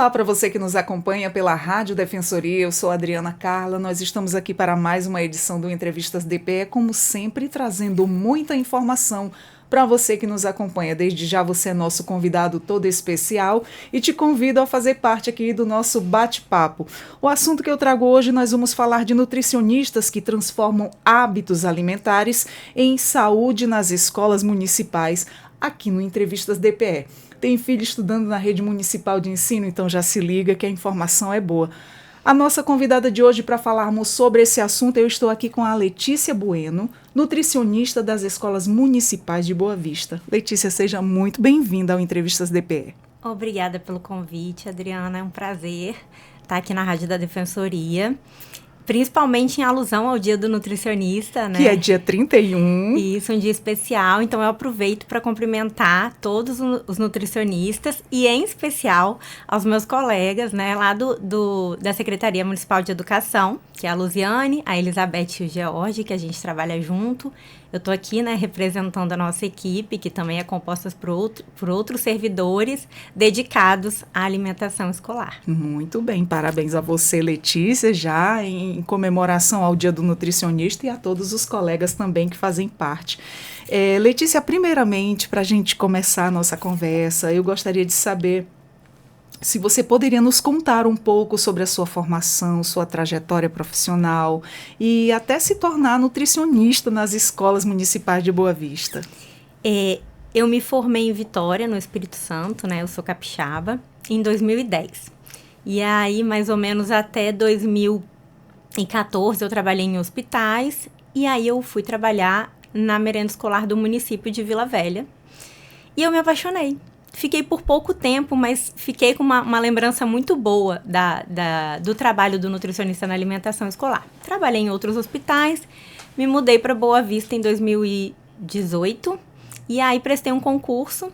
Olá para você que nos acompanha pela Rádio Defensoria, eu sou Adriana Carla, nós estamos aqui para mais uma edição do Entrevistas DPE, como sempre trazendo muita informação para você que nos acompanha. Desde já você é nosso convidado todo especial e te convido a fazer parte aqui do nosso bate-papo. O assunto que eu trago hoje, nós vamos falar de nutricionistas que transformam hábitos alimentares em saúde nas escolas municipais, aqui no Entrevistas DPE. Tem filho estudando na rede municipal de ensino, então já se liga que a informação é boa. A nossa convidada de hoje para falarmos sobre esse assunto, eu estou aqui com a Letícia Bueno, nutricionista das escolas municipais de Boa Vista. Letícia, seja muito bem-vinda ao Entrevistas DPE. Obrigada pelo convite, Adriana. É um prazer estar aqui na Rádio da Defensoria. Principalmente em alusão ao Dia do Nutricionista, né? Que é dia 31. Isso, um dia especial. Então, eu aproveito para cumprimentar todos os nutricionistas e, em especial, aos meus colegas, né? Lá da Secretaria Municipal de Educação, que é a Luziane, a Elizabeth e o George, que a gente trabalha junto. Eu estou aqui, né, representando a nossa equipe, que também é composta por outros servidores dedicados à alimentação escolar. Muito bem, parabéns a você, Letícia, já em comemoração ao Dia do Nutricionista e a todos os colegas também que fazem parte. Letícia, primeiramente, para a gente começar a nossa conversa, eu gostaria de saber se você poderia nos contar um pouco sobre a sua formação, sua trajetória profissional e até se tornar nutricionista nas escolas municipais de Boa Vista. Eu me formei em Vitória, no Espírito Santo, né? Eu sou capixaba, em 2010. E aí, mais ou menos até 2014, eu trabalhei em hospitais. E aí, eu fui trabalhar na merenda escolar do município de Vila Velha. E eu me apaixonei. Fiquei por pouco tempo, mas fiquei com uma lembrança muito boa do trabalho do nutricionista na alimentação escolar. Trabalhei em outros hospitais, me mudei para Boa Vista em 2018, e aí prestei um concurso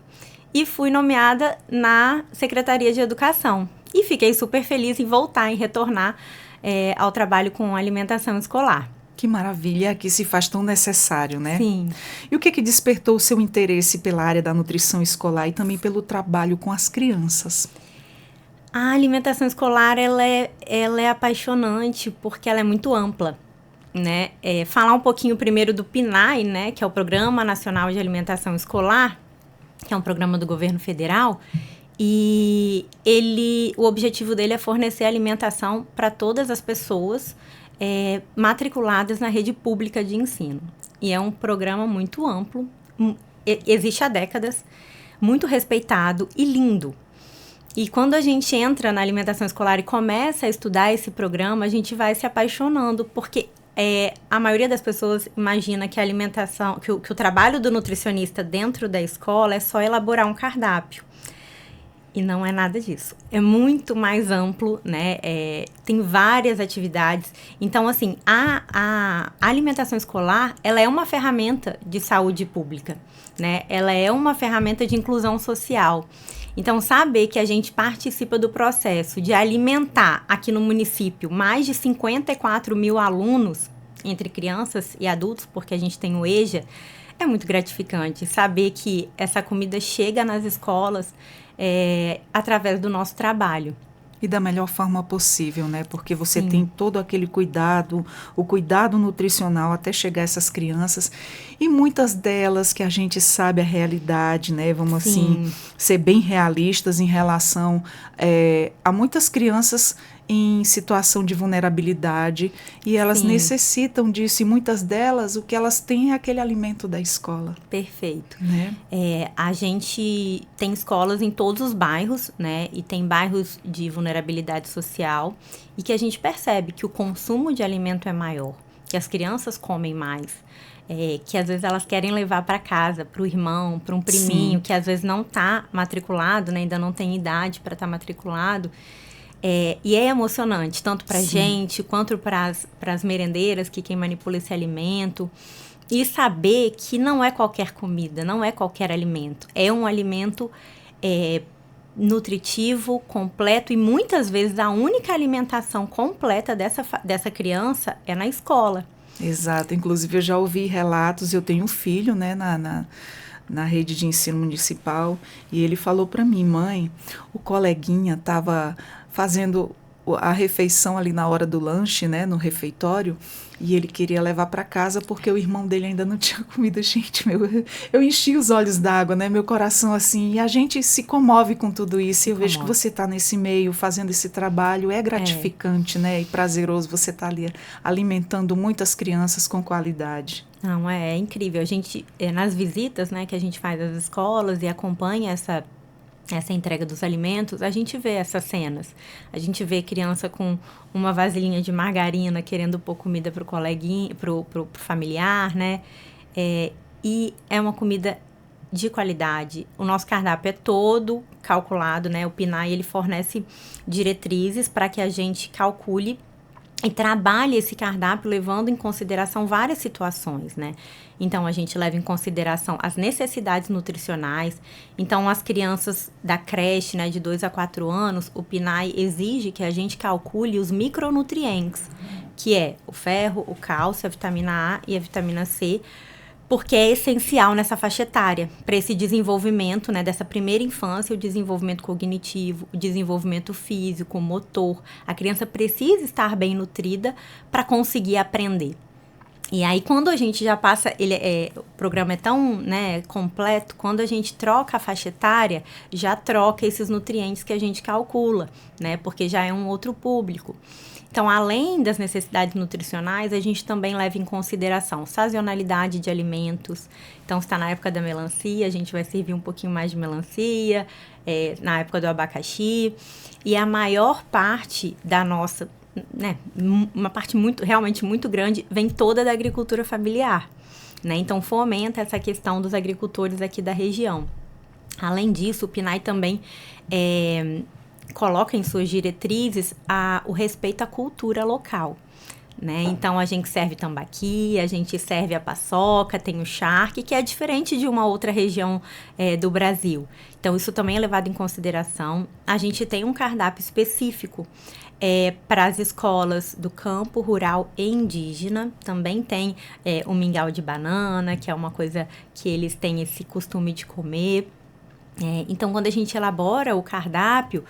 e fui nomeada na Secretaria de Educação. E fiquei super feliz em voltar, em retornar ao trabalho com alimentação escolar. Que maravilha, que se faz tão necessário, né? Sim. E o que despertou o seu interesse pela área da nutrição escolar e também pelo trabalho com as crianças? A alimentação escolar, ela é apaixonante porque ela é muito ampla, né? Falar um pouquinho primeiro do PNAE, né? Que é o Programa Nacional de Alimentação Escolar, que é um programa do governo federal. E o objetivo dele é fornecer alimentação para todas as pessoas matriculadas na rede pública de ensino. E é um programa muito amplo, existe há décadas, muito respeitado e lindo. E quando a gente entra na alimentação escolar e começa a estudar esse programa, a gente vai se apaixonando, porque a maioria das pessoas imagina que a alimentação, que o trabalho do nutricionista dentro da escola é só elaborar um cardápio. E não é nada disso. É muito mais amplo, né? Tem várias atividades. Então, assim, a alimentação escolar, ela é uma ferramenta de saúde pública, né? Ela é uma ferramenta de inclusão social. Então, saber que a gente participa do processo de alimentar aqui no município mais de 54 mil alunos, entre crianças e adultos, porque a gente tem o EJA, é muito gratificante. Saber que essa comida chega nas escolas através do nosso trabalho. E da melhor forma possível, né? Porque você Sim. tem todo aquele cuidado, o cuidado nutricional até chegar a essas crianças. E muitas delas que a gente sabe a realidade, né? Vamos assim ser bem realistas em relação a muitas crianças em situação de vulnerabilidade e elas necessitam disso, e muitas delas o que elas têm é aquele alimento da escola. Perfeito. Né? A gente tem escolas em todos os bairros, né? E tem bairros de vulnerabilidade social e que a gente percebe que o consumo de alimento é maior, que as crianças comem mais, que às vezes elas querem levar para casa, para o irmão, para um priminho, que às vezes não está matriculado, né? Ainda não tem idade para estar matriculado. E é emocionante, tanto para a gente, quanto para as merendeiras, que quem manipula esse alimento. E saber que não é qualquer comida, não é qualquer alimento. É um alimento nutritivo, completo, e muitas vezes a única alimentação completa dessa criança é na escola. Exato. Inclusive, eu já ouvi relatos, eu tenho um filho, né, na rede de ensino municipal, e ele falou para mim: mãe, o coleguinha estava fazendo a refeição ali na hora do lanche, né, no refeitório, e ele queria levar para casa porque o irmão dele ainda não tinha comida. Gente, eu enchi os olhos d'água, né, meu coração assim, e a gente se comove com tudo isso, e eu vejo que você está nesse meio, fazendo esse trabalho, é gratificante, né, e prazeroso você estar ali alimentando muitas crianças com qualidade. Não, é incrível. A gente, nas visitas, né, que a gente faz às escolas e acompanha essa entrega dos alimentos, a gente vê essas cenas. A gente vê criança com uma vasilhinha de margarina querendo pôr comida pro coleguinha, pro familiar, né? E é uma comida de qualidade. O nosso cardápio é todo calculado, né? O PNAE, ele fornece diretrizes para que a gente calcule e trabalhe esse cardápio levando em consideração várias situações, né? Então, a gente leva em consideração as necessidades nutricionais. Então, as crianças da creche, né, de 2 a 4 anos, o PNAE exige que a gente calcule os micronutrientes, que é o ferro, o cálcio, a vitamina A e a vitamina C, porque é essencial nessa faixa etária, para esse desenvolvimento, né, dessa primeira infância, o desenvolvimento cognitivo, o desenvolvimento físico, motor. A criança precisa estar bem nutrida para conseguir aprender. E aí, quando a gente já passa, o programa é tão, né, completo, quando a gente troca a faixa etária, já troca esses nutrientes que a gente calcula, né, porque já é um outro público. Então, além das necessidades nutricionais, a gente também leva em consideração sazonalidade de alimentos. Então, se está na época da melancia, a gente vai servir um pouquinho mais de melancia, na época do abacaxi. E a maior parte da nossa, né, uma parte realmente muito grande, vem toda da agricultura familiar, né? Então, fomenta essa questão dos agricultores aqui da região. Além disso, o PNAE também coloca em suas diretrizes o respeito à cultura local, né? Então, a gente serve tambaqui, a gente serve a paçoca, tem o charque, que é diferente de uma outra região do Brasil. Então, isso também é levado em consideração. A gente tem um cardápio específico para as escolas do campo rural e indígena. Também tem o mingau de banana, que é uma coisa que eles têm esse costume de comer. Então, quando a gente elabora o cardápio,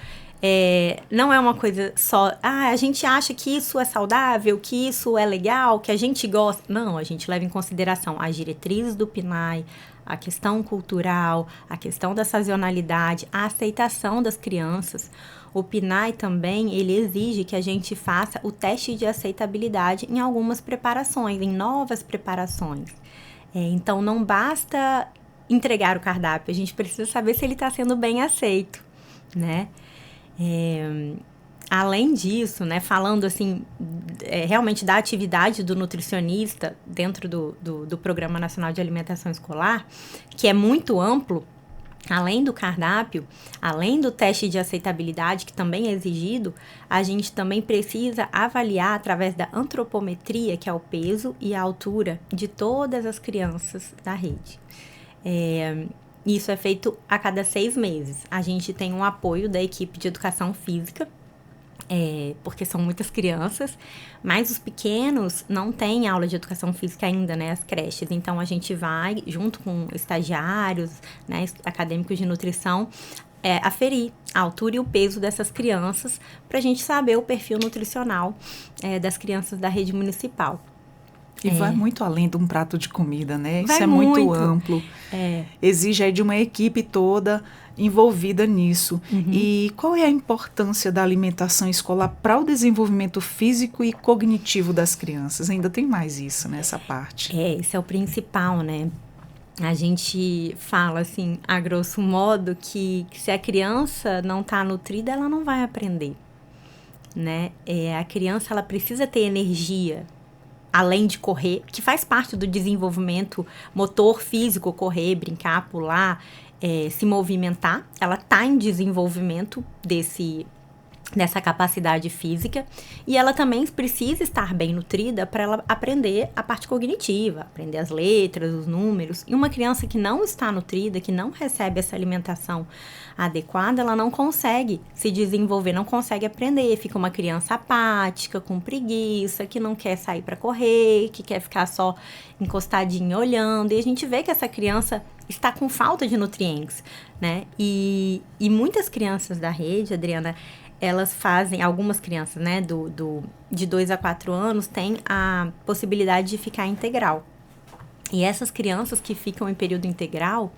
não é uma coisa só, a gente acha que isso é saudável, que isso é legal, que a gente gosta. Não, a gente leva em consideração as diretrizes do PNAE, a questão cultural, a questão da sazonalidade, a aceitação das crianças. O PNAE também, ele exige que a gente faça o teste de aceitabilidade em algumas preparações, em novas preparações. Então, não basta entregar o cardápio, a gente precisa saber se ele está sendo bem aceito, né? Além disso, né, falando assim, realmente da atividade do nutricionista dentro do Programa Nacional de Alimentação Escolar, que é muito amplo, além do cardápio, além do teste de aceitabilidade, que também é exigido, a gente também precisa avaliar através da antropometria, que é o peso e a altura de todas as crianças da rede. Isso é feito a cada 6 meses. A gente tem um apoio da equipe de educação física, porque são muitas crianças, mas os pequenos não têm aula de educação física ainda, né, as creches. Então, a gente vai, junto com estagiários, né, acadêmicos de nutrição, aferir a altura e o peso dessas crianças para a gente saber o perfil nutricional das crianças da rede municipal. E vai muito além de um prato de comida, né? Vai Isso é muito amplo. Exige aí de uma equipe toda envolvida nisso. Uhum. E qual é a importância da alimentação escolar para o desenvolvimento físico e cognitivo das crianças? Ainda tem mais isso nessa parte. Esse é o principal, né? A gente fala assim, a grosso modo, que se a criança não está nutrida, ela não vai aprender, né? A criança, ela precisa ter energia, além de correr, que faz parte do desenvolvimento motor físico, correr, brincar, pular, se movimentar. Ela está em desenvolvimento dessa capacidade física, e ela também precisa estar bem nutrida para ela aprender a parte cognitiva, aprender as letras, os números. E uma criança que não está nutrida, que não recebe essa alimentação adequada, ela não consegue se desenvolver, não consegue aprender, fica uma criança apática, com preguiça, que não quer sair para correr, que quer ficar só encostadinha olhando, e a gente vê que essa criança está com falta de nutrientes, né? E muitas crianças da rede, Adriana, elas fazem, algumas crianças, né, de 2 a 4 anos, têm a possibilidade de ficar integral. E essas crianças que ficam em período integral,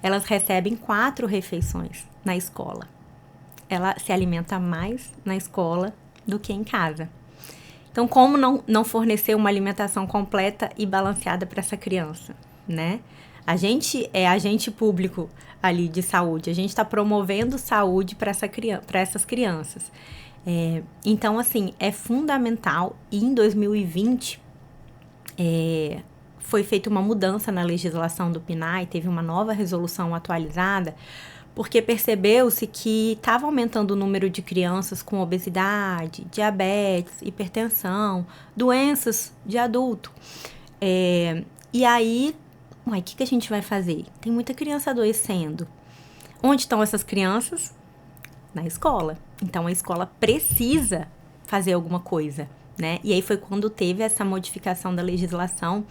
elas recebem 4 refeições na escola. Ela se alimenta mais na escola do que em casa. Então, como não fornecer uma alimentação completa e balanceada para essa criança, né? A gente é agente público ali de saúde, a gente está promovendo saúde para essas crianças. Então, assim, é fundamental, e em 2020 foi feita uma mudança na legislação do PNAE, teve uma nova resolução atualizada, porque percebeu-se que estava aumentando o número de crianças com obesidade, diabetes, hipertensão, doenças de adulto. E aí, o que a gente vai fazer? Tem muita criança adoecendo. Onde estão essas crianças? Na escola. Então, a escola precisa fazer alguma coisa, né? E aí foi quando teve essa modificação da legislação,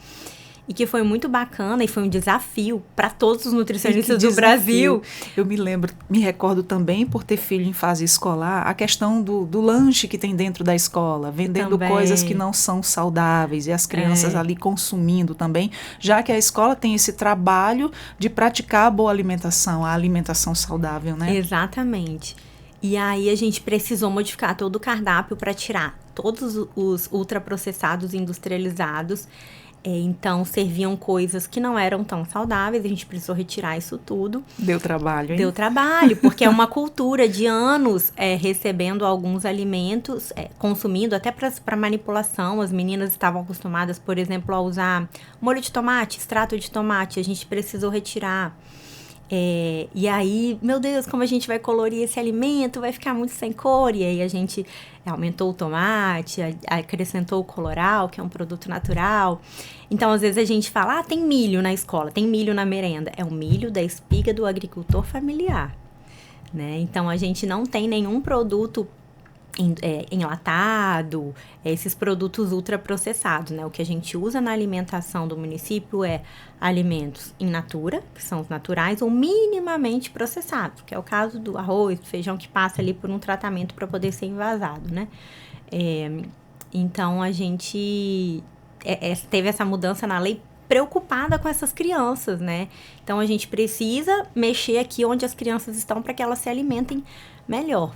e que foi muito bacana e foi um desafio para todos os nutricionistas do Brasil. Eu me recordo também, por ter filho em fase escolar, a questão do lanche que tem dentro da escola, vendendo coisas que não são saudáveis, e as crianças ali consumindo também, já que a escola tem esse trabalho de praticar a boa alimentação, a alimentação saudável, né? Exatamente. E aí a gente precisou modificar todo o cardápio para tirar todos os ultraprocessados industrializados. Então, serviam coisas que não eram tão saudáveis, a gente precisou retirar isso tudo. Deu trabalho, hein? Deu trabalho, porque é uma cultura de anos recebendo alguns alimentos, consumindo até para manipulação. As meninas estavam acostumadas, por exemplo, a usar molho de tomate, extrato de tomate, a gente precisou retirar. E aí, meu Deus, como a gente vai colorir esse alimento, vai ficar muito sem cor. E aí a gente aumentou o tomate, acrescentou o coloral, que é um produto natural. Então, às vezes a gente fala, tem milho na escola, tem milho na merenda. É o milho da espiga do agricultor familiar, né? Então, a gente não tem nenhum produto enlatado, esses produtos ultraprocessados, né? O que a gente usa na alimentação do município é alimentos in natura, que são os naturais, ou minimamente processados, que é o caso do arroz, do feijão, que passa ali por um tratamento para poder ser envasado, né? Então, a gente teve essa mudança na lei preocupada com essas crianças, né? Então, a gente precisa mexer aqui onde as crianças estão para que elas se alimentem melhor.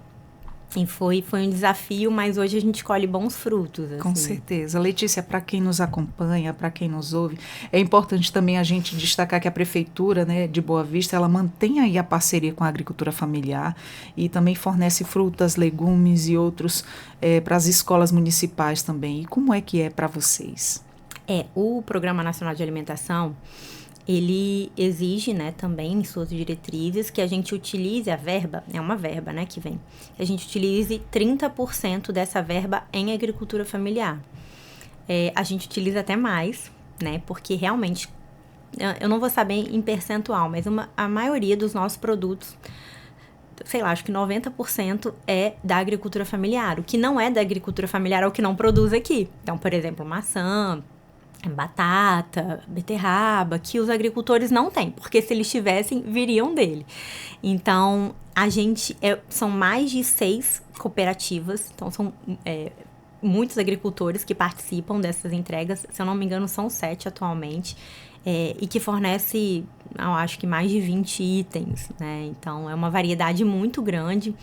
E foi um desafio, mas hoje a gente colhe bons frutos. Assim. Com certeza. Letícia, para quem nos acompanha, para quem nos ouve, é importante também a gente destacar que a Prefeitura, né, de Boa Vista, ela mantém aí a parceria com a agricultura familiar e também fornece frutas, legumes e outros para as escolas municipais também. E como é que é para vocês? O Programa Nacional de Alimentação, ele exige, né, também em suas diretrizes que a gente utilize a verba, é uma verba, né, que vem, que a gente utilize 30% dessa verba em agricultura familiar. A gente utiliza até mais, né, porque realmente, eu não vou saber em percentual, mas a maioria dos nossos produtos, sei lá, acho que 90% é da agricultura familiar. O que não é da agricultura familiar é o que não produz aqui. Então, por exemplo, maçã, batata, beterraba, que os agricultores não têm, porque se eles tivessem, viriam dele. Então, a gente, são mais de 6 cooperativas, então são muitos agricultores que participam dessas entregas, se eu não me engano são 7 atualmente, e que fornece, eu acho que mais de 20 itens, né? Então, é uma variedade muito grande,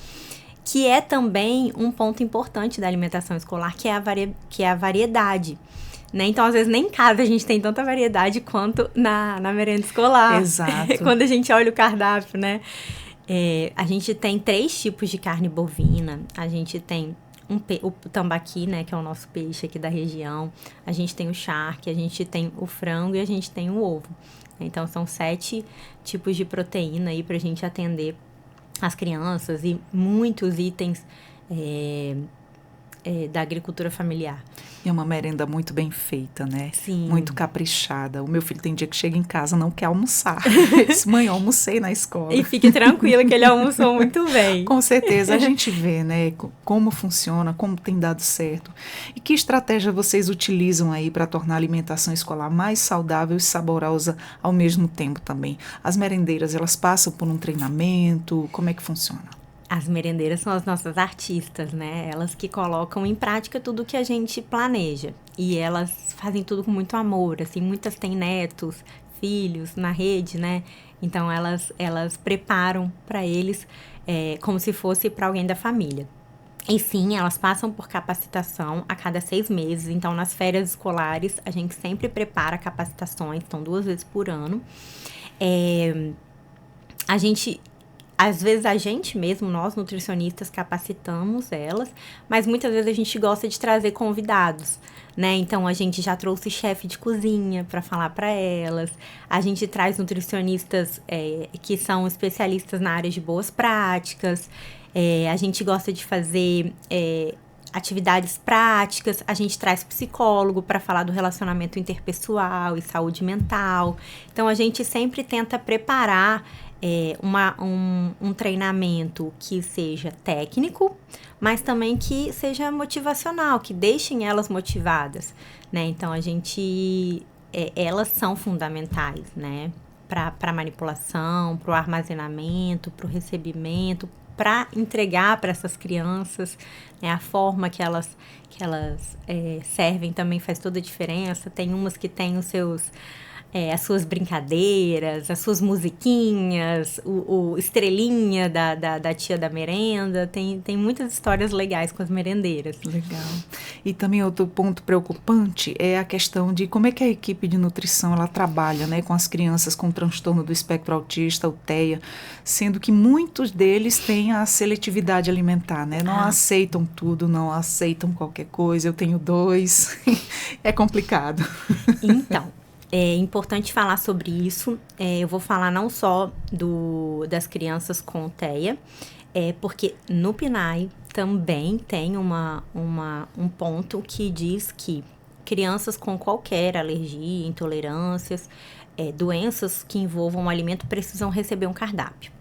que é também um ponto importante da alimentação escolar, que é a variedade. Né? Então, às vezes, nem em casa a gente tem tanta variedade quanto na merenda escolar. Exato. Quando a gente olha o cardápio, né? A gente tem 3 tipos de carne bovina. A gente tem o tambaqui, né? Que é o nosso peixe aqui da região. A gente tem o charque, a gente tem o frango e a gente tem o ovo. Então, são 7 tipos de proteína aí pra gente atender as crianças e muitos itens da agricultura familiar. E é uma merenda muito bem feita, né? Sim. Muito caprichada. O meu filho tem dia que chega em casa não quer almoçar. Ele diz, mãe, eu almocei na escola. E fique tranquila que ele almoçou muito bem. Com certeza, a gente vê, né, como funciona, como tem dado certo. E que estratégia vocês utilizam aí para tornar a alimentação escolar mais saudável e saborosa ao mesmo tempo também? As merendeiras, elas passam por um treinamento? Como é que funciona? As merendeiras são as nossas artistas, né? Elas que colocam em prática tudo que a gente planeja. E elas fazem tudo com muito amor, assim. Muitas têm netos, filhos na rede, né? Então, elas preparam para eles como se fosse para alguém da família. E sim, elas passam por capacitação a cada 6 meses. Então, nas férias escolares, a gente sempre prepara capacitações. Então, 2 vezes por ano. Às vezes a gente mesmo, nós nutricionistas, capacitamos elas, mas muitas vezes a gente gosta de trazer convidados, né? Então a gente já trouxe chefe de cozinha para falar para elas, a gente traz nutricionistas que são especialistas na área de boas práticas, a gente gosta de fazer atividades práticas, a gente traz psicólogo para falar do relacionamento interpessoal e saúde mental. Então a gente sempre tenta preparar um treinamento que seja técnico, mas também que seja motivacional, que deixem elas motivadas, né? Então, elas são fundamentais, né? Para manipulação, para o armazenamento, para o recebimento, para entregar para essas crianças, né? A forma que elas servem também faz toda a diferença. Tem umas que têm as suas brincadeiras, as suas musiquinhas, o estrelinha da tia da merenda. Tem muitas histórias legais com as merendeiras. Legal. E também outro ponto preocupante é a questão de como é que a equipe de nutrição ela trabalha, né, com as crianças com transtorno do espectro autista, o TEA, sendo que muitos deles têm a seletividade alimentar, né? Não aceitam tudo, não aceitam qualquer coisa. Eu tenho 2. É complicado. Então, é importante falar sobre isso. Eu vou falar não só das crianças com TEA, porque no PNAE também tem um ponto que diz que crianças com qualquer alergia, intolerâncias, doenças que envolvam o alimento precisam receber um cardápio.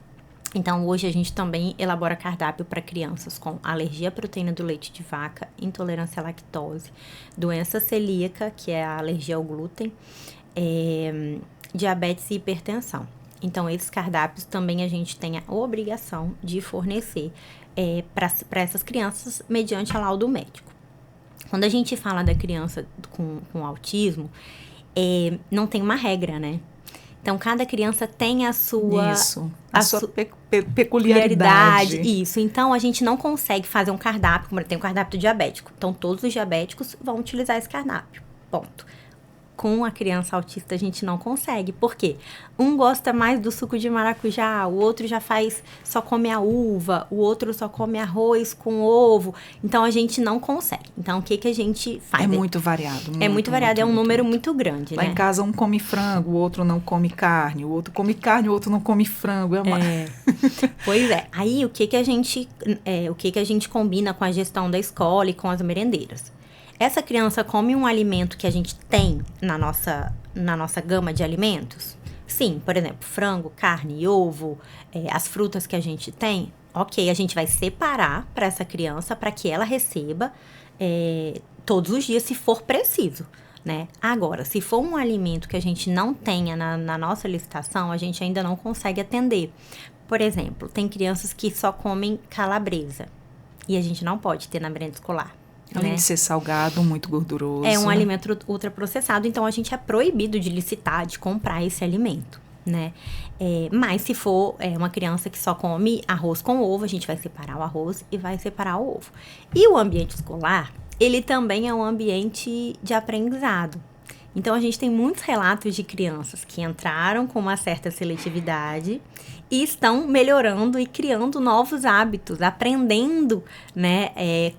Então, hoje a gente também elabora cardápio para crianças com alergia à proteína do leite de vaca, intolerância à lactose, doença celíaca, que é a alergia ao glúten, diabetes e hipertensão. Então, esses cardápios também a gente tem a obrigação de fornecer para essas crianças mediante a laudo médico. Quando a gente fala da criança com autismo, não tem uma regra, né? Então, cada criança tem a sua peculiaridade. Isso. Então, a gente não consegue fazer um cardápio, como tem um cardápio diabético. Então, todos os diabéticos vão utilizar esse cardápio. Ponto. Com a criança autista, a gente não consegue. Por quê? Um gosta mais do suco de maracujá, o outro só come a uva, o outro só come arroz com ovo. Então, a gente não consegue. Então, o que a gente faz? É muito variado. É muito variado, é um número muito grande, Lá né? em casa, um come frango, o outro não come carne, o outro come carne, o outro não come frango. Pois é. Aí, o que a gente combina com a gestão da escola e com as merendeiras? Essa criança come um alimento que a gente tem na nossa gama de alimentos? Sim, por exemplo, frango, carne, ovo, as frutas que a gente tem. Ok, a gente vai separar para essa criança para que ela receba todos os dias, se for preciso, né? Agora, se for um alimento que a gente não tenha na nossa licitação, a gente ainda não consegue atender. Por exemplo, tem crianças que só comem calabresa e a gente não pode ter na merenda escolar. Além de ser salgado, muito gorduroso. É um alimento ultraprocessado, então a gente é proibido de licitar, de comprar esse alimento, né? Mas se for uma criança que só come arroz com ovo, a gente vai separar o arroz e vai separar o ovo. E o ambiente escolar, ele também é um ambiente de aprendizado. Então, a gente tem muitos relatos de crianças que entraram com uma certa seletividade e estão melhorando e criando novos hábitos, aprendendo, né,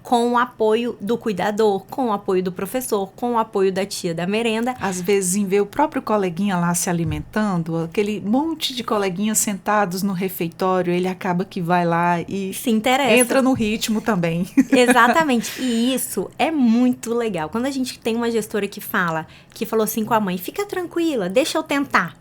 com o apoio do cuidador, com o apoio do professor, com o apoio da tia da merenda. Às vezes, em ver o próprio coleguinha lá se alimentando, aquele monte de coleguinhas sentados no refeitório, ele acaba que vai lá e se interessa. Entra no ritmo também. Exatamente. E isso é muito legal. Quando a gente tem uma gestora que falou assim com a mãe, fica tranquila, deixa eu tentar,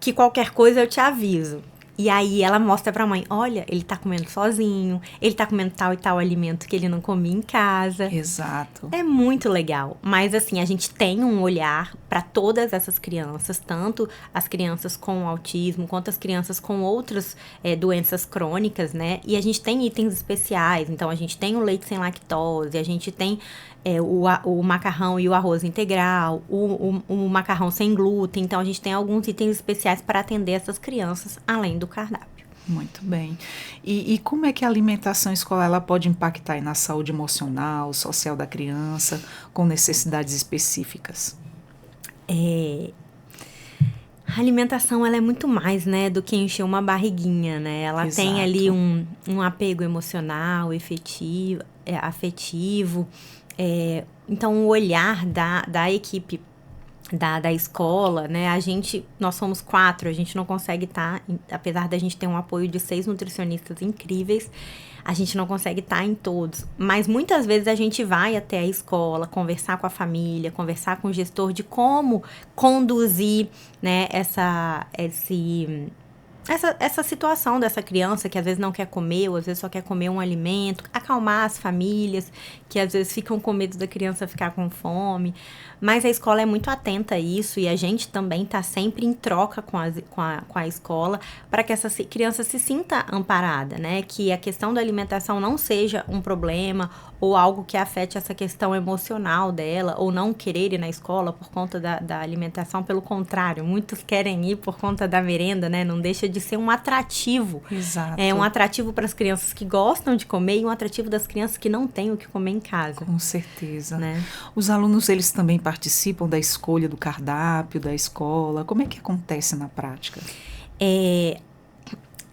que qualquer coisa eu te aviso. E aí ela mostra pra mãe, olha, ele tá comendo sozinho, ele tá comendo tal e tal alimento que ele não comia em casa. Exato. É muito legal. Mas assim, a gente tem um olhar para todas essas crianças, tanto as crianças com autismo, quanto as crianças com outras doenças crônicas, né? E a gente tem itens especiais, então a gente tem o leite sem lactose, a gente tem o macarrão e o arroz integral, o macarrão sem glúten, então a gente tem alguns itens especiais para atender essas crianças, além do cardápio. Muito bem. E como é que a alimentação escolar ela pode impactar aí na saúde emocional, social da criança, com necessidades específicas? A alimentação, ela é muito mais, né, do que encher uma barriguinha, né? Ela Exato. tem ali um apego emocional, afetivo. Então, o olhar da equipe da escola, né? Nós somos 4, a gente não consegue estar, apesar da gente ter um apoio de 6 nutricionistas incríveis, a gente não consegue estar em todos. Mas muitas vezes a gente vai até a escola, conversar com a família, conversar com o gestor de como conduzir, né, essa situação dessa criança que às vezes não quer comer, ou às vezes só quer comer um alimento, acalmar as famílias que às vezes ficam com medo da criança ficar com fome. Mas a escola é muito atenta a isso e a gente também está sempre em troca com a escola para que essa criança se sinta amparada, né? Que a questão da alimentação não seja um problema ou algo que afete essa questão emocional dela, ou não querer ir na escola por conta da alimentação. Pelo contrário, muitos querem ir por conta da merenda, né? Não deixa de ser um atrativo. Exato. É um atrativo para as crianças que gostam de comer e um atrativo das crianças que não têm o que comer em casa. Com certeza. Né? Os alunos, eles também participam da escolha do cardápio da escola? Como é que acontece na prática?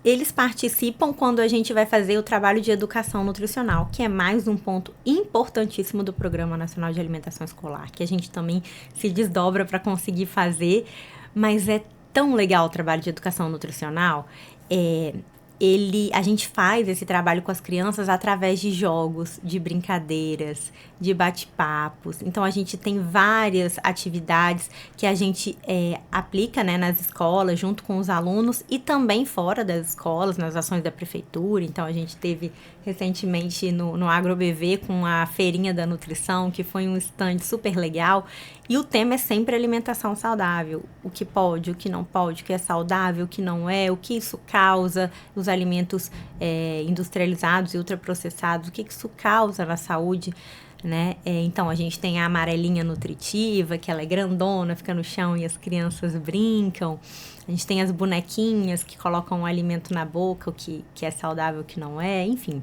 Eles participam quando a gente vai fazer o trabalho de educação nutricional, que é mais um ponto importantíssimo do Programa Nacional de Alimentação Escolar, que a gente também se desdobra para conseguir fazer, mas é tão legal o trabalho de educação nutricional. A gente faz esse trabalho com as crianças através de jogos, de brincadeiras, de bate-papos. Então, a gente tem várias atividades que a gente aplica, né, nas escolas, junto com os alunos e também fora das escolas, nas ações da prefeitura. Então, a gente teve recentemente no AgroBV com a Feirinha da Nutrição, que foi um stand super legal. E o tema é sempre alimentação saudável. O que pode, o que não pode, o que é saudável, o que não é, o que isso causa, os alimentos industrializados e ultraprocessados, o que isso causa na saúde, né? Então, a gente tem a amarelinha nutritiva, que ela é grandona, fica no chão e as crianças brincam. A gente tem as bonequinhas que colocam um alimento na boca, o que é saudável, o que não é, enfim.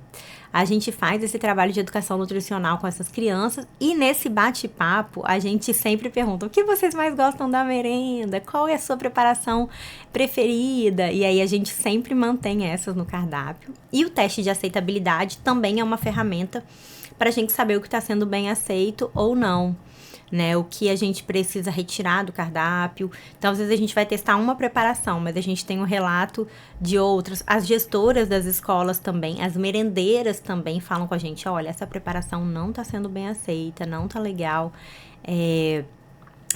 A gente faz esse trabalho de educação nutricional com essas crianças e nesse bate-papo a gente sempre pergunta: o que vocês mais gostam da merenda? Qual é a sua preparação preferida? E aí a gente sempre mantém essas no cardápio. E o teste de aceitabilidade também é uma ferramenta para a gente saber o que está sendo bem aceito ou não, né? O que a gente precisa retirar do cardápio. Então, às vezes a gente vai testar uma preparação, mas a gente tem um relato de outras. As gestoras das escolas também, as merendeiras também falam com a gente: olha, essa preparação não está sendo bem aceita, não está legal,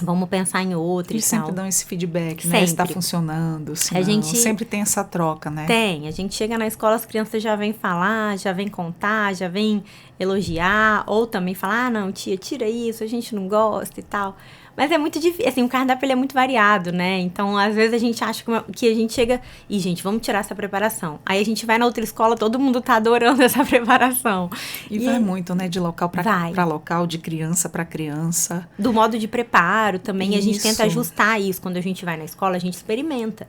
vamos pensar em outra e tal. sempre dão esse feedback, né? Se está funcionando, se não. Sempre tem essa troca, né? Tem. A gente chega na escola, as crianças já vêm falar, já vêm contar, já vêm elogiar, ou também falar: ah, não, tia, tira isso, a gente não gosta e tal. Mas é muito difícil, assim, o cardápio ele é muito variado, né? Então, às vezes a gente acha que a gente chega e, gente, vamos tirar essa preparação. Aí a gente vai na outra escola, todo mundo tá adorando essa preparação. E vai muito, né? De local para local, de criança para criança. Do modo de preparo também, a gente tenta ajustar isso. Quando a gente vai na escola, a gente experimenta.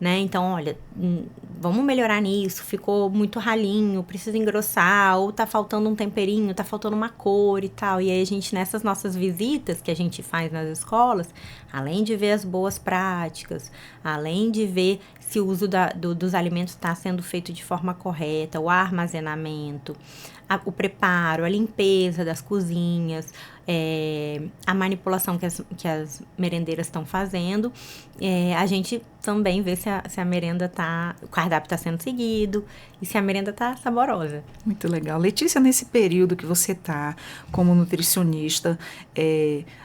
né? Então, olha, vamos melhorar nisso, ficou muito ralinho, precisa engrossar, ou tá faltando um temperinho, tá faltando uma cor e tal. E aí a gente, nessas nossas visitas que a gente faz nas escolas, além de ver as boas práticas, além de ver se o uso dos alimentos está sendo feito de forma correta, o armazenamento, o preparo, a limpeza das cozinhas, a manipulação que as merendeiras estão fazendo, a gente também vê se a merenda o cardápio está sendo seguido e se a merenda está saborosa. Muito legal. Letícia, nesse período que você está como nutricionista,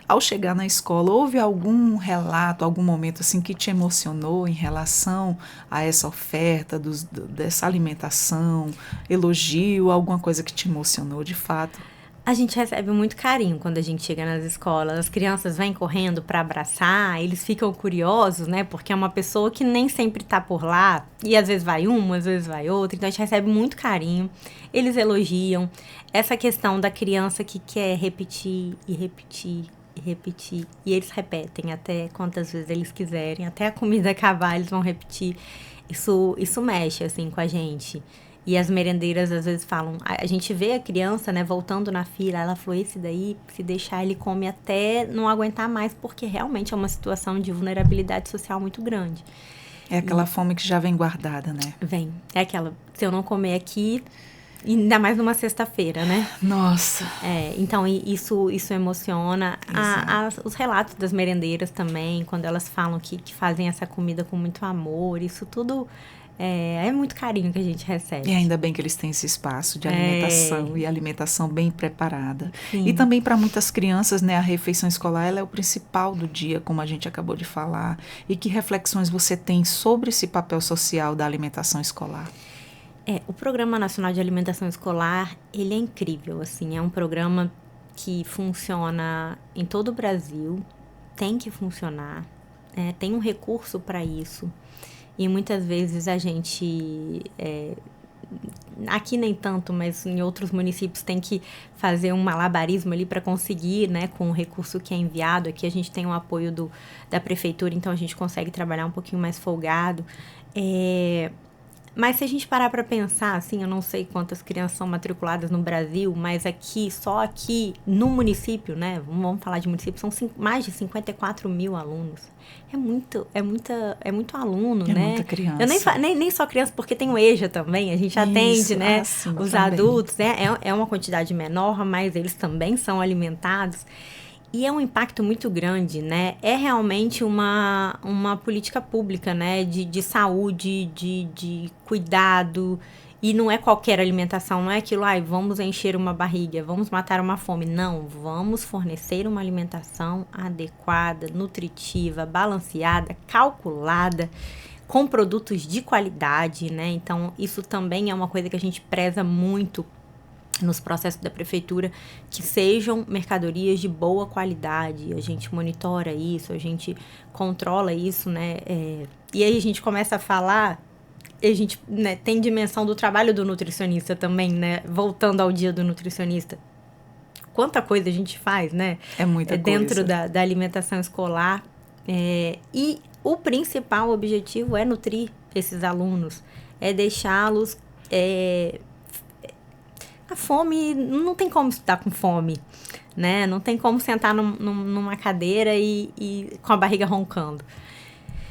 ao chegar na escola, houve algum relato, algum momento assim que te emocionou em relação a essa oferta, dessa alimentação, elogio, alguma coisa que te emocionou de fato? A gente recebe muito carinho quando a gente chega nas escolas. As crianças vêm correndo para abraçar, eles ficam curiosos, né? Porque é uma pessoa que nem sempre tá por lá. E às vezes vai uma, às vezes vai outra. Então a gente recebe muito carinho. Eles elogiam. Essa questão da criança que quer repetir e repetir e repetir. E eles repetem até quantas vezes eles quiserem. Até a comida acabar, eles vão repetir. Isso mexe, assim, com a gente. E as merendeiras às vezes falam, a gente vê a criança, né, voltando na fila, ela falou, esse daí, se deixar, ele come até não aguentar mais, porque realmente é uma situação de vulnerabilidade social muito grande. É aquela fome que já vem guardada, né? Vem. É aquela, se eu não comer aqui, ainda mais numa sexta-feira, né? Nossa! Então isso emociona. Os relatos das merendeiras também, quando elas falam que fazem essa comida com muito amor, isso tudo... É muito carinho que a gente recebe. E ainda bem que eles têm esse espaço de alimentação e alimentação bem preparada. Sim. E também para muitas crianças, né, a refeição escolar ela é o principal do dia, como a gente acabou de falar. E que reflexões você tem sobre esse papel social da alimentação escolar? O Programa Nacional de Alimentação Escolar, ele é incrível, assim, é um programa que funciona em todo o Brasil, tem que funcionar, tem um recurso para isso. E muitas vezes a gente, aqui nem tanto, mas em outros municípios tem que fazer um malabarismo ali para conseguir, né, com o recurso que é enviado. Aqui a gente tem o apoio da prefeitura, então a gente consegue trabalhar um pouquinho mais folgado. Mas se a gente parar para pensar, assim, eu não sei quantas crianças são matriculadas no Brasil, mas só aqui no município, né, vamos falar de município, são mais de 54 mil alunos. É muito aluno, né? É muita criança. Eu nem só criança, porque tem o EJA também, a gente atende, né, os também. Adultos, né? É uma quantidade menor, mas eles também são alimentados. E é um impacto muito grande, né? É realmente uma política pública, né? De saúde, de cuidado. E não é qualquer alimentação, não é aquilo, vamos encher uma barriga, vamos matar uma fome. Não, vamos fornecer uma alimentação adequada, nutritiva, balanceada, calculada, com produtos de qualidade, né? Então, isso também é uma coisa que a gente preza muito nos processos da prefeitura, que sejam mercadorias de boa qualidade. A gente monitora isso, a gente controla isso, né? E aí a gente começa a falar, a gente, né, tem dimensão do trabalho do nutricionista também, né? Voltando ao dia do nutricionista. Quanta coisa a gente faz, né? É muita coisa. Dentro da alimentação escolar. E o principal objetivo é nutrir esses alunos, é deixá-los... A fome, não tem como estudar com fome, né? Não tem como sentar numa cadeira e com a barriga roncando.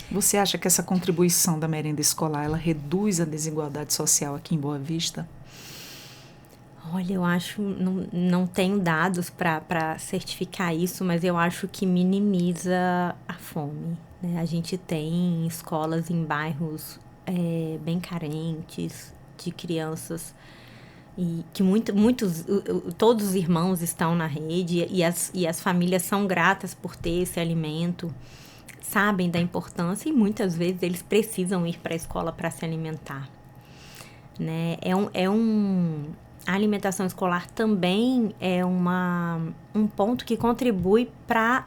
Você acha que essa contribuição da merenda escolar, ela reduz a desigualdade social aqui em Boa Vista? Olha, eu acho, não tenho dados para certificar isso, mas eu acho que minimiza a fome, né? A gente tem escolas em bairros bem carentes, de crianças... E que todos os irmãos estão na rede e as famílias são gratas por ter esse alimento, sabem da importância e muitas vezes eles precisam ir para a escola para se alimentar, né? A alimentação escolar também é um ponto que contribui para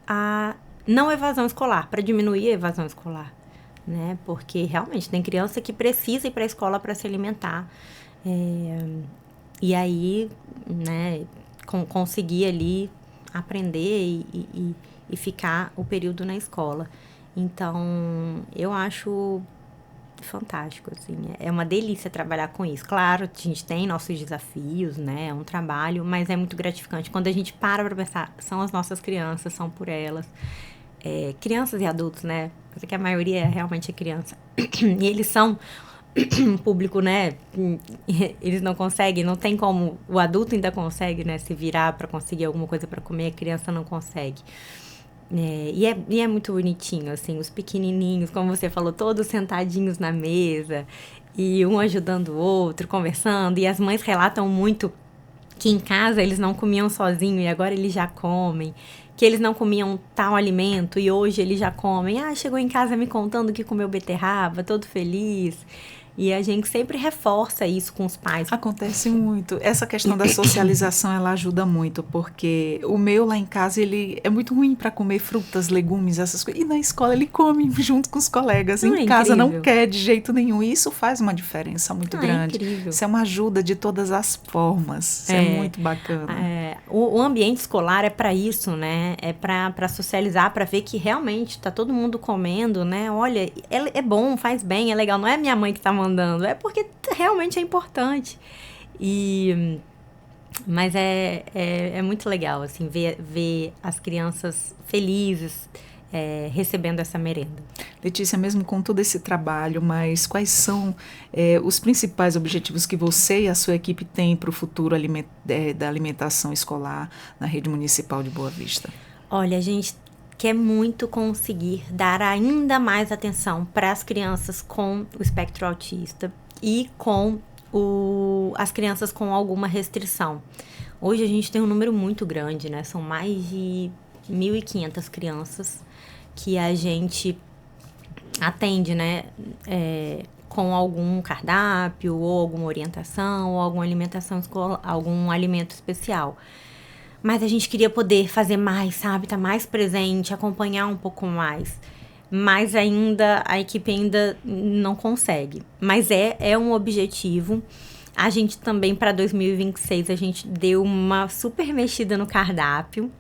a não evasão escolar, para diminuir a evasão escolar, né? Porque realmente tem criança que precisa ir para a escola para se alimentar. E aí, né, conseguir ali aprender e ficar o período na escola. Então, eu acho fantástico, assim. É uma delícia trabalhar com isso. Claro, a gente tem nossos desafios, né? É um trabalho, mas é muito gratificante. Quando a gente para pra pensar, são as nossas crianças, são por elas. Crianças e adultos, né? Porque a maioria realmente é criança. E eles são um público, né? Eles não conseguem, não tem como. O adulto ainda consegue, né? Se virar para conseguir alguma coisa para comer, a criança não consegue. E é muito bonitinho, assim, os pequenininhos, como você falou, todos sentadinhos na mesa, e um ajudando o outro, conversando, e as mães relatam muito que em casa eles não comiam sozinho e agora eles já comem, que eles não comiam tal alimento e hoje eles já comem. Ah, chegou em casa me contando que comeu beterraba, todo feliz. E a gente sempre reforça isso com os pais. Acontece muito. Essa questão da socialização, ela ajuda muito, porque o meu lá em casa, ele é muito ruim para comer frutas, legumes, essas coisas. E na escola ele come junto com os colegas. Não Em é casa incrível? não quer de jeito nenhum. E isso faz uma diferença muito É grande. incrível. Isso é uma ajuda de todas as formas. Isso é muito bacana. O ambiente escolar é para isso, né? É para socializar, para ver que realmente tá todo mundo comendo, né? Olha, é bom, faz bem, é legal. Não é minha mãe que tá mandando, é porque realmente é importante. Mas é muito legal, assim, ver as crianças felizes recebendo essa merenda. Letícia, mesmo com todo esse trabalho, mas quais são os principais objetivos que você e a sua equipe têm para o futuro da alimentação escolar na rede municipal de Boa Vista? Olha, a gente quer muito conseguir dar ainda mais atenção para as crianças com o espectro autista e com as crianças com alguma restrição. Hoje a gente tem um número muito grande, né? São mais de 1.500 crianças que a gente atende, né? Com algum cardápio, ou alguma orientação, ou alguma alimentação escolar, algum alimento especial. Mas a gente queria poder fazer mais, sabe? Tá mais presente, acompanhar um pouco mais. Mas ainda, a equipe ainda não consegue. Mas é um objetivo. A gente também, para 2026, a gente deu uma super mexida no cardápio.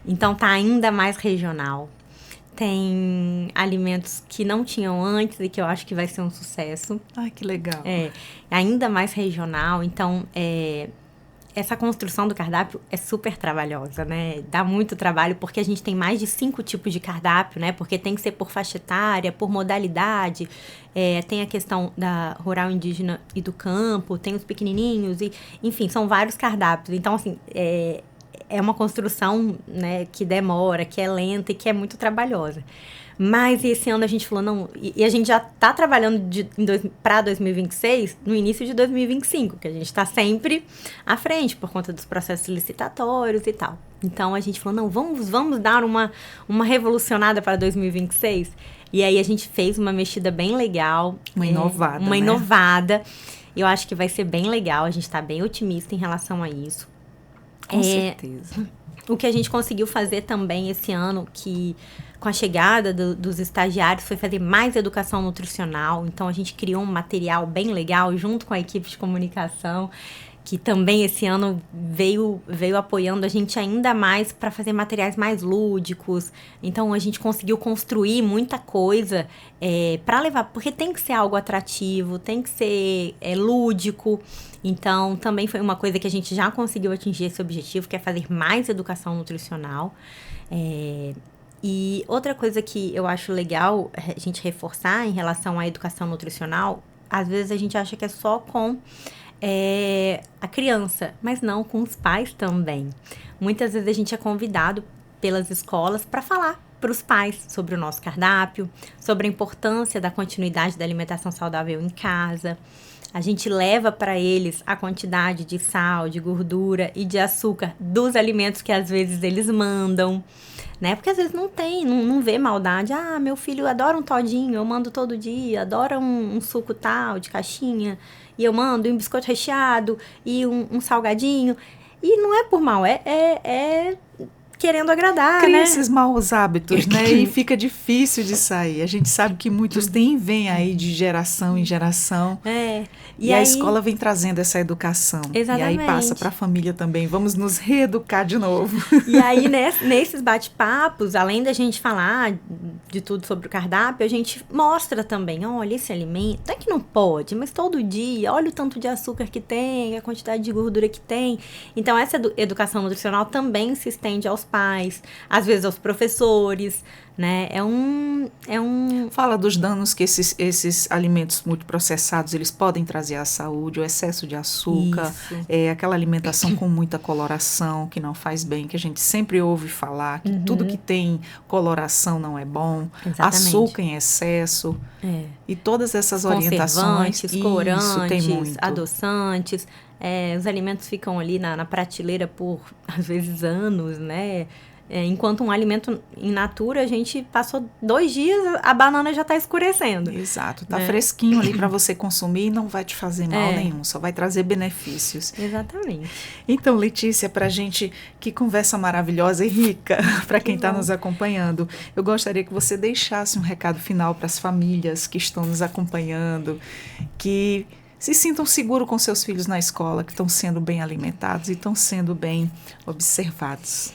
Então, tá ainda mais regional. Tem alimentos que não tinham antes e que eu acho que vai ser um sucesso. Ai, que legal. Ainda mais regional. Então, essa construção do cardápio é super trabalhosa, né? Dá muito trabalho, porque a gente tem mais de 5 tipos de cardápio, né? Porque tem que ser por faixa etária, por modalidade. Tem a questão da rural, indígena e do campo, tem os pequenininhos, enfim, são vários cardápios. Então, assim, é uma construção, né, que demora, que é lenta e que é muito trabalhosa. Mas esse ano a gente falou, não, e a gente já está trabalhando para 2026 no início de 2025, que a gente está sempre à frente por conta dos processos licitatórios e tal. Então a gente falou, não, vamos dar uma revolucionada para 2026. E aí a gente fez uma mexida bem legal. Uma inovada, Uma inovada. Eu acho que vai ser bem legal, a gente está bem otimista em relação a isso. Com certeza. O que a gente conseguiu fazer também esse ano, que com a chegada dos estagiários, foi fazer mais educação nutricional. Então, a gente criou um material bem legal junto com a equipe de comunicação, que também esse ano veio apoiando a gente ainda mais para fazer materiais mais lúdicos. Então, a gente conseguiu construir muita coisa para levar, porque tem que ser algo atrativo, tem que ser lúdico. Então, também foi uma coisa que a gente já conseguiu atingir esse objetivo, que é fazer mais educação nutricional. E outra coisa que eu acho legal a gente reforçar em relação à educação nutricional, às vezes a gente acha que é só com a criança, mas não, com os pais também. Muitas vezes a gente é convidado pelas escolas para falar para os pais sobre o nosso cardápio, sobre a importância da continuidade da alimentação saudável em casa. A gente leva para eles a quantidade de sal, de gordura e de açúcar dos alimentos que às vezes eles mandam, né? Porque às vezes não vê maldade. Ah, meu filho adora um todinho, eu mando todo dia, adora um suco tal, de caixinha, e eu mando um biscoito recheado e um salgadinho. E não é por mal, querendo agradar, cria né? esses maus hábitos, né? E fica difícil de sair. A gente sabe que muitos vêm aí de geração em geração. E a escola vem trazendo essa educação. Exatamente. E aí passa para a família também. Vamos nos reeducar de novo. E aí, nesses bate-papos, além da gente falar de tudo sobre o cardápio, a gente mostra também, olha, esse alimento, é que não pode, mas todo dia, olha o tanto de açúcar que tem, a quantidade de gordura que tem. Então, essa educação nutricional também se estende aos pais, às vezes aos professores, né? Fala dos danos que esses alimentos multiprocessados eles podem trazer à saúde, o excesso de açúcar, aquela alimentação com muita coloração que não faz bem, que a gente sempre ouve falar que tudo que tem coloração não é bom, açúcar em excesso e todas essas orientações, corantes, tem muito. adoçantes, os alimentos ficam ali na prateleira por às vezes anos, né? Enquanto um alimento in natura, a gente passou 2 dias, a banana já está escurecendo. Exato, tá fresquinho ali para você consumir e não vai te fazer mal nenhum, só vai trazer benefícios. Exatamente. Então, Letícia, pra gente, que conversa maravilhosa e rica para quem está nos acompanhando, eu gostaria que você deixasse um recado final para as famílias que estão nos acompanhando, que se sintam seguros com seus filhos na escola, que estão sendo bem alimentados e estão sendo bem observados.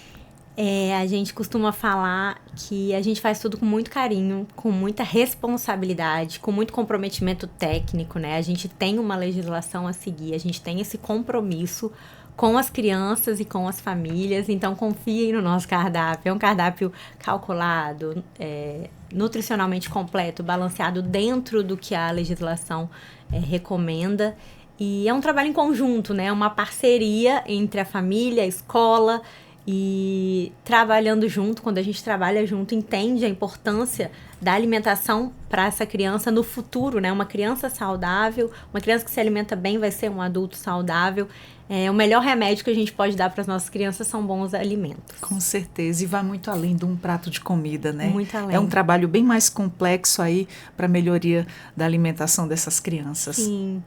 A gente costuma falar que a gente faz tudo com muito carinho, com muita responsabilidade, com muito comprometimento técnico, né? A gente tem uma legislação a seguir, a gente tem esse compromisso com as crianças e com as famílias, então confiem no nosso cardápio. É um cardápio calculado, nutricionalmente completo, balanceado dentro do que a legislação recomenda. E é um trabalho em conjunto, né? Uma parceria entre a família, a escola. E trabalhando junto, quando a gente trabalha junto, entende a importância da alimentação para essa criança no futuro, né? Uma criança saudável, uma criança que se alimenta bem vai ser um adulto saudável. O melhor remédio que a gente pode dar para as nossas crianças são bons alimentos. Com certeza, e vai muito além de um prato de comida, né? Muito além. É um trabalho bem mais complexo aí para a melhoria da alimentação dessas crianças. Sim.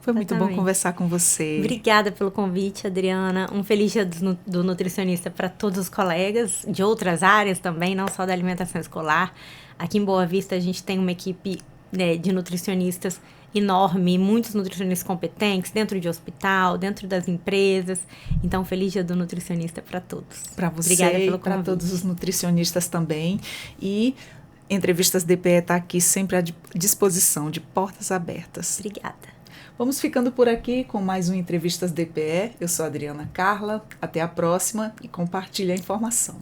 Foi muito bom conversar com você. Obrigada pelo convite, Adriana. Um feliz dia do nutricionista para todos os colegas de outras áreas também, não só da alimentação escolar. Aqui em Boa Vista a gente tem uma equipe de nutricionistas enorme, muitos nutricionistas competentes dentro de hospital, dentro das empresas. Então, feliz dia do nutricionista para todos. Para você e para todos os nutricionistas também. E Entrevistas DPE está aqui sempre à disposição, de portas abertas. Obrigada. Vamos ficando por aqui com mais um Entrevistas DPE. Eu sou a Adriana Carla. Até a próxima e compartilhe a informação.